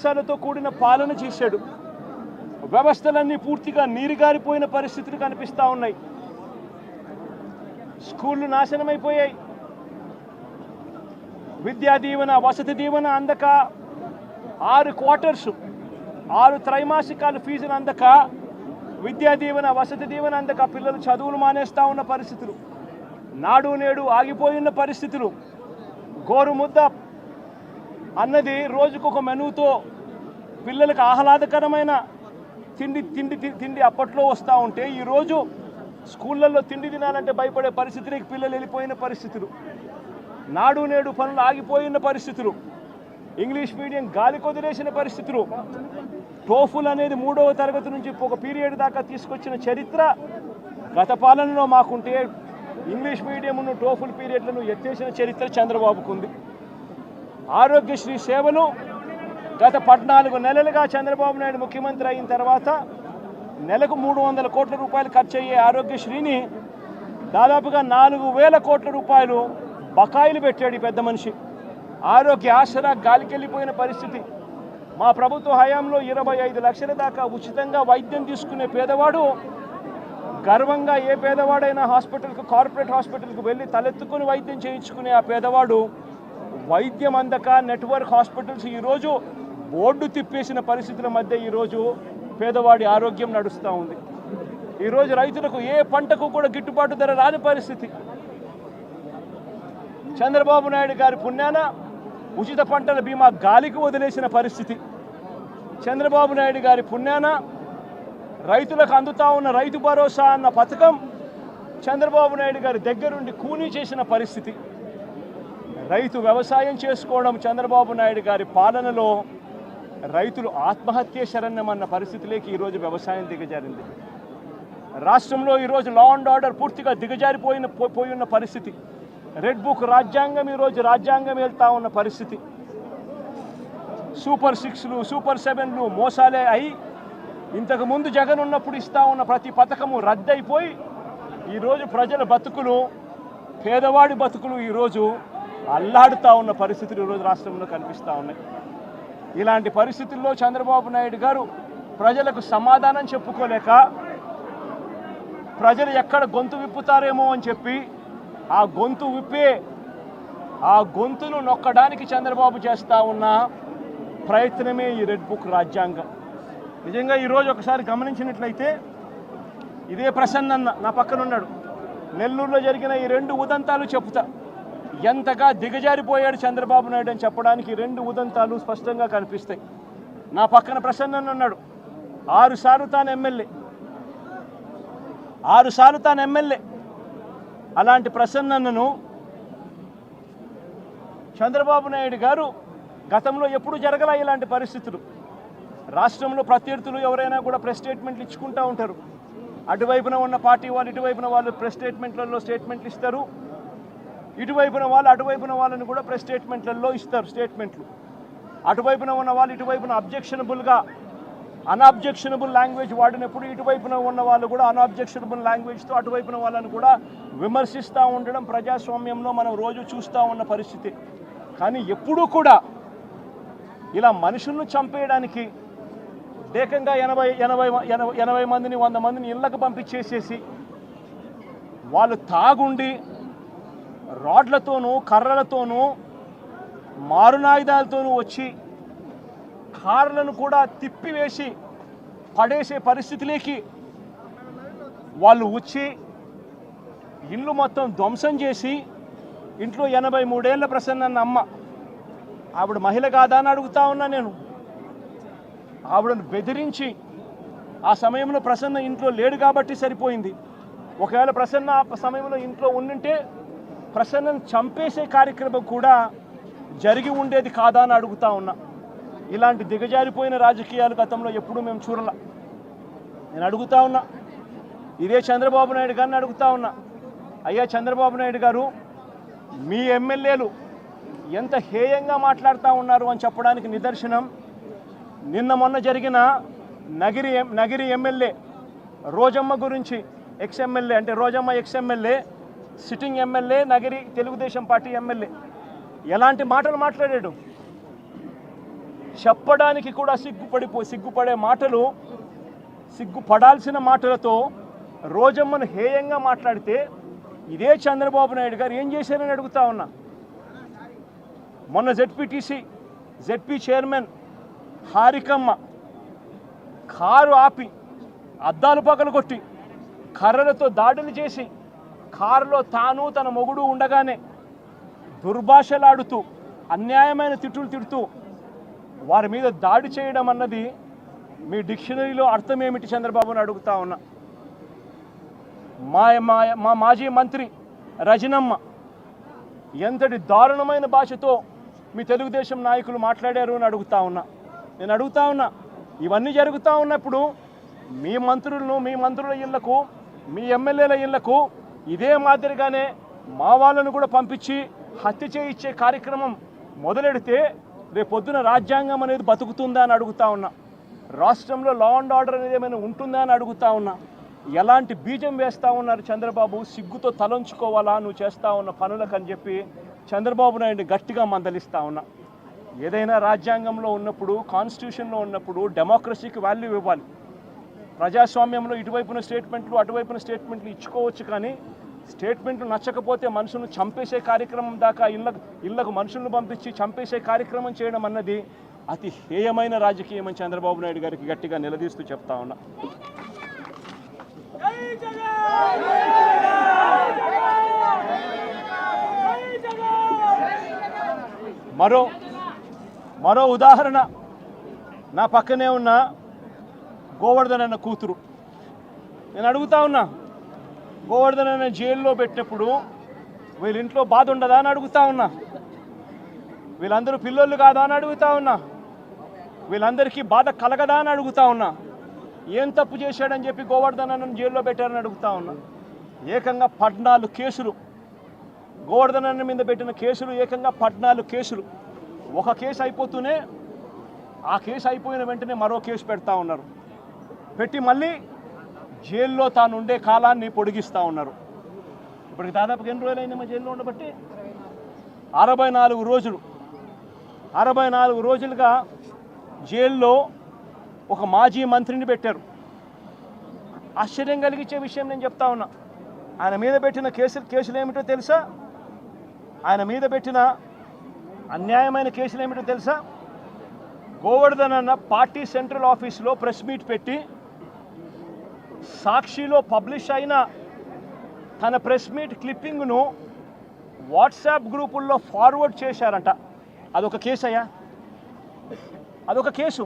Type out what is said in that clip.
మోసాలతో కూడిన పాలన చేశాడు. వ్యవస్థలన్నీ పూర్తిగా నీరుగారిపోయిన పరిస్థితులు కనిపిస్తూ ఉన్నాయి. స్కూళ్ళు నాశనమైపోయాయి. విద్యా దీవెన, వసతి దీవెన అందక 6 క్వార్టర్స్ 6 త్రైమాసికాల ఫీజులు అందక, విద్యా దీవెన, వసతి దీవెన అందక పిల్లలు చదువులు మానేస్తూ ఉన్న పరిస్థితులు, నాడు నేడు ఆగిపోయిన పరిస్థితులు, గోరుముద్ద అన్నది రోజుకొక మెనూతో పిల్లలకు ఆహ్లాదకరమైన తిండి అప్పట్లో వస్తూ ఉంటే ఈరోజు స్కూళ్ళల్లో తిండి తినాలంటే భయపడే పరిస్థితికి పిల్లలు వెళ్ళిపోయిన పరిస్థితులు, నాడు నేడు పనులు ఆగిపోయిన పరిస్థితులు, ఇంగ్లీష్ మీడియం గాలి కొదిలేసిన పరిస్థితులు, టోఫుల్ అనేది 3వ తరగతి నుంచి ఒక పీరియడ్ దాకా తీసుకొచ్చిన చరిత్ర గత పాలనలో మాకుంటే ఇంగ్లీష్ మీడియంను టోఫుల్ పీరియడ్లను ఎత్తేసిన చరిత్ర చంద్రబాబుకు ఉంది. ఆరోగ్యశ్రీ సేవలు గత 14 నెలలుగా చంద్రబాబు నాయుడు ముఖ్యమంత్రి అయిన తర్వాత నెలకు 300 కోట్ల రూపాయలు ఖర్చు అయ్యే ఆరోగ్యశ్రీని దాదాపుగా 4,000 కోట్ల రూపాయలు బకాయిలు పెట్టాడు ఈ పెద్ద మనిషి. ఆరోగ్య ఆసరా గాలికెళ్ళిపోయిన పరిస్థితి. మా ప్రభుత్వ హయాంలో 25 లక్షల దాకా ఉచితంగా వైద్యం తీసుకునే పేదవాడు గర్వంగా, ఏ పేదవాడైనా హాస్పిటల్కు, కార్పొరేట్ హాస్పిటల్కు వెళ్ళి తలెత్తుకుని వైద్యం చేయించుకునే ఆ పేదవాడు వైద్యం అందక నెట్వర్క్ హాస్పిటల్స్ ఈరోజు బోర్డు తిప్పేసిన పరిస్థితుల మధ్య ఈరోజు పేదవాడి ఆరోగ్యం నడుస్తూ ఉంది. ఈరోజు రైతులకు ఏ పంటకు కూడా గిట్టుబాటు ధర రాని పరిస్థితి. చంద్రబాబు నాయుడు గారి పుణ్యాన ఉచిత పంటల బీమా గాలికి వదిలేసిన పరిస్థితి. చంద్రబాబు నాయుడు గారి పుణ్యాన రైతులకు అందుతా ఉన్న రైతు భరోసా అన్న పథకం చంద్రబాబు నాయుడు గారి దగ్గరుండి కూనీ చేసిన పరిస్థితి. రైతు వ్యవసాయం చేసుకోవడం చంద్రబాబు నాయుడు గారి పాలనలో రైతులు ఆత్మహత్య శరణ్యమన్న పరిస్థితిలోకి ఈరోజు వ్యవసాయం దిగజారింది. రాష్ట్రంలో ఈరోజు లా అండ్ ఆర్డర్ పూర్తిగా పోయిన పరిస్థితి. రెడ్ బుక్ రాజ్యాంగం ఈరోజు రాజ్యాంగం వెళ్తా ఉన్న పరిస్థితి. సూపర్ 6లు, సూపర్ 7లు మోసాలే అయి ఇంతకుముందు జగన్ ఉన్నప్పుడు ఇస్తూ ఉన్న ప్రతి పథకము రద్దయిపోయి ఈరోజు ప్రజల బతుకులు, పేదవాడి బతుకులు ఈరోజు అల్లాడుతూ ఉన్న పరిస్థితులు ఈరోజు రాష్ట్రంలో కనిపిస్తూ ఉన్నాయి. ఇలాంటి పరిస్థితుల్లో చంద్రబాబు నాయుడు గారు ప్రజలకు సమాధానం చెప్పుకోలేక, ప్రజలు ఎక్కడ గొంతు విప్పుతారేమో అని చెప్పి ఆ గొంతును నొక్కడానికి చంద్రబాబు చేస్తూ ఉన్న ప్రయత్నమే ఈ రెడ్ బుక్ రాజ్యాంగం. నిజంగా ఈరోజు ఒకసారి గమనించినట్లయితే ఇదే ప్రసన్న నా పక్కన ఉన్నాడు. నెల్లూరులో జరిగిన ఈ 2 ఉదంతాలు చెప్తా ఎంతగా దిగజారిపోయాడు చంద్రబాబు నాయుడు అని చెప్పడానికి 2 ఉదంతాలు స్పష్టంగా కనిపిస్తాయి. నా పక్కన ప్రసన్న ఉన్నాడు. 6 సార్లు తాను ఎమ్మెల్యే. అలాంటి ప్రసన్నను చంద్రబాబు నాయుడు గారు గతంలో ఎప్పుడు జరగలా ఇలాంటి పరిస్థితులు. రాష్ట్రంలో ప్రత్యర్థులు ఎవరైనా కూడా ప్రెస్ స్టేట్మెంట్లు ఇచ్చుకుంటూ ఉంటారు. అటువైపున ఉన్న పార్టీ వాళ్ళు, ఇటువైపున వాళ్ళు ప్రెస్ స్టేట్మెంట్లలో స్టేట్మెంట్లు ఇస్తారు. ఇటువైపున వాళ్ళు అటువైపున వాళ్ళని కూడా ప్రెస్ స్టేట్మెంట్లలో ఇస్తారు స్టేట్మెంట్లు. అటువైపున ఉన్న వాళ్ళు ఇటువైపున అన్అబ్జెక్షనబుల్ లాంగ్వేజ్ వాడినప్పుడు ఇటువైపున ఉన్న వాళ్ళు కూడా అన్అబ్జెక్షనబుల్ లాంగ్వేజ్తో అటువైపున వాళ్ళని కూడా విమర్శిస్తూ ఉండడం ప్రజాస్వామ్యంలో మనం రోజు చూస్తూ ఉన్న పరిస్థితి. కానీ ఎప్పుడూ కూడా ఇలా మనుషులను చంపేయడానికి ఏకంగా 80 మందిని 100 మందిని ఇళ్లకు పంపించేసేసి వాళ్ళు తాగుండి రాడ్లతోనూ కర్రలతోనూ మారునాయుధాలతోనూ వచ్చి కార్లను కూడా తిప్పివేసి పడేసే పరిస్థితిలోకి వాళ్ళు వచ్చి ఇల్లు మొత్తం ధ్వంసం చేసి ఇంట్లో 83 ఏళ్ల ప్రసన్న అమ్మ, ఆవిడ మహిళ కాదా అని అడుగుతా ఉన్నా నేను. ఆవిడను బెదిరించి, ఆ సమయంలో ప్రసన్న ఇంట్లో లేడు కాబట్టి సరిపోయింది. ఒకవేళ ప్రసన్న ఆ సమయంలో ఇంట్లో ఉండింటే ప్రసన్నను చంపేసే కార్యక్రమం కూడా జరిగి ఉండేది కాదా అని అడుగుతా ఉన్నా. ఇలాంటి దిగజారిపోయిన రాజకీయాలు గతంలో ఎప్పుడూ మేము చూడాల. నేను అడుగుతా ఉన్నా, ఇదే చంద్రబాబు నాయుడు గారిని అడుగుతా ఉన్నా, అయ్యా చంద్రబాబు నాయుడు గారు, మీ ఎమ్మెల్యేలు ఎంత హేయంగా మాట్లాడుతూ ఉన్నారు అని చెప్పడానికి నిదర్శనం నిన్న మొన్న జరిగిన నగిరి ఎమ్మెల్యే రోజమ్మ గురించి, ఎక్స్ఎమ్మెల్యే అంటే Rojamma ex MLA, sitting MLA, Nagari Telugu Desam party MLA ఎలాంటి మాటలు మాట్లాడాడు. చెప్పడానికి కూడా సిగ్గుపడే మాటలు, సిగ్గుపడాల్సిన మాటలతో రోజమ్మను హేయంగా మాట్లాడితే ఇదే చంద్రబాబు నాయుడు గారు ఏం చేశారని అడుగుతా ఉన్నా. మొన్న జెడ్పీ చైర్మన్ హారికమ్మ కారు ఆపి అద్దాలు పగలు కొట్టి కర్రలతో దాడులు చేసి కారులో తాను తన మొగుడు ఉండగానే దుర్భాషలాడుతూ అన్యాయమైన తిట్టులు తిడుతూ వారి మీద దాడి చేయడం అన్నది మీ డిక్షనరీలో అర్థం ఏమిటి చంద్రబాబుని అడుగుతా ఉన్నా. మా మాజీ మంత్రి రజనమ్మ ఎంతటి దారుణమైన భాషతో మీ తెలుగుదేశం నాయకులు మాట్లాడారు అని అడుగుతా ఉన్నా. నేను అడుగుతా ఉన్నా, ఇవన్నీ జరుగుతూ ఉన్నప్పుడు మీ మంత్రుల ఇళ్లకు, మీ ఎమ్మెల్యేల ఇళ్లకు ఇదే మాదిరిగానే మా వాళ్ళను కూడా పంపించి హత్య చేయించే కార్యక్రమం మొదలెడితే రేపొద్దున రాజ్యాంగం అనేది బతుకుతుందా అని అడుగుతా ఉన్నా. రాష్ట్రంలో లా అండ్ ఆర్డర్ అనేది ఏమైనా ఉంటుందా అని అడుగుతా ఉన్నా. ఎలాంటి బీజం వేస్తూ ఉన్నారు చంద్రబాబు? సిగ్గుతో తలంచుకోవాలా నువ్వు చేస్తూ ఉన్న పనులకు అని చెప్పి చంద్రబాబు నాయుడు గట్టిగా మందలిస్తూ ఉన్నా. ఏదైనా రాజ్యాంగంలో ఉన్నప్పుడు, కాన్స్టిట్యూషన్లో ఉన్నప్పుడు డెమోక్రసీకి వాల్యూ ఇవ్వాలి. ప్రజాస్వామ్యంలో ఇటువైపున స్టేట్మెంట్లు అటువైపున స్టేట్మెంట్లు ఇచ్చుకోవచ్చు, కానీ స్టేట్మెంట్లు నచ్చకపోతే మనుషులను చంపేసే కార్యక్రమం దాకా ఇళ్లకు మనుషులను పంపించి చంపేసే కార్యక్రమం చేయడం అన్నది అతి హేయమైన రాజకీయం అని చంద్రబాబు నాయుడు గారికి గట్టిగా నిలదీస్తూ చెప్తా ఉన్నా. మరో ఉదాహరణ, నా పక్కనే ఉన్న గోవర్ధన్ అన్న కూతురు. నేను అడుగుతా ఉన్నా, గోవర్ధన్ అన్న జైల్లో పెట్టినప్పుడు వీళ్ళ ఇంట్లో బాధ ఉండదా అని అడుగుతా ఉన్నా. వీళ్ళందరూ పిల్లోళ్ళు కాదా అని అడుగుతా ఉన్నా. వీళ్ళందరికీ బాధ కలగదా అని అడుగుతా ఉన్నా. ఏం తప్పు చేశాడని చెప్పి గోవర్ధన్ అన్నను జైల్లో పెట్టారని అడుగుతా ఉన్నా. ఏకంగా 14 కేసులు, గోవర్ధన్ అన్న మీద పెట్టిన కేసులు ఏకంగా 14 కేసులు. ఒక కేసు అయిపోతూనే ఆ కేసు అయిపోయిన వెంటనే మరో కేసు పెడతా ఉన్నారు. పెట్టి మళ్ళీ జైల్లో తాను ఉండే కాలాన్ని పొడిగిస్తూ ఉన్నారు. ఇప్పటికి దాదాపుగా ఎన్ని రోజులైంది మా జైల్లో ఉండబట్టి? 64 రోజులు. 64 రోజులుగా జైల్లో ఒక మాజీ మంత్రిని పెట్టారు. ఆశ్చర్యం కలిగించే విషయం నేను చెప్తా ఉన్నా. ఆయన మీద పెట్టిన కేసులు ఏమిటో తెలుసా? ఆయన మీద పెట్టిన అన్యాయమైన కేసులు ఏమిటో తెలుసా? గోవర్ధన్ అన్న పార్టీ సెంట్రల్ ఆఫీస్లో ప్రెస్ మీట్ పెట్టి సాక్షిలో పబ్లిష్ అయిన తన ప్రెస్ మీట్ క్లిప్పింగ్ను వాట్సాప్ గ్రూపుల్లో ఫార్వర్డ్ చేశారంట. అదొక కేసు అయ్యా, అదొక కేసు.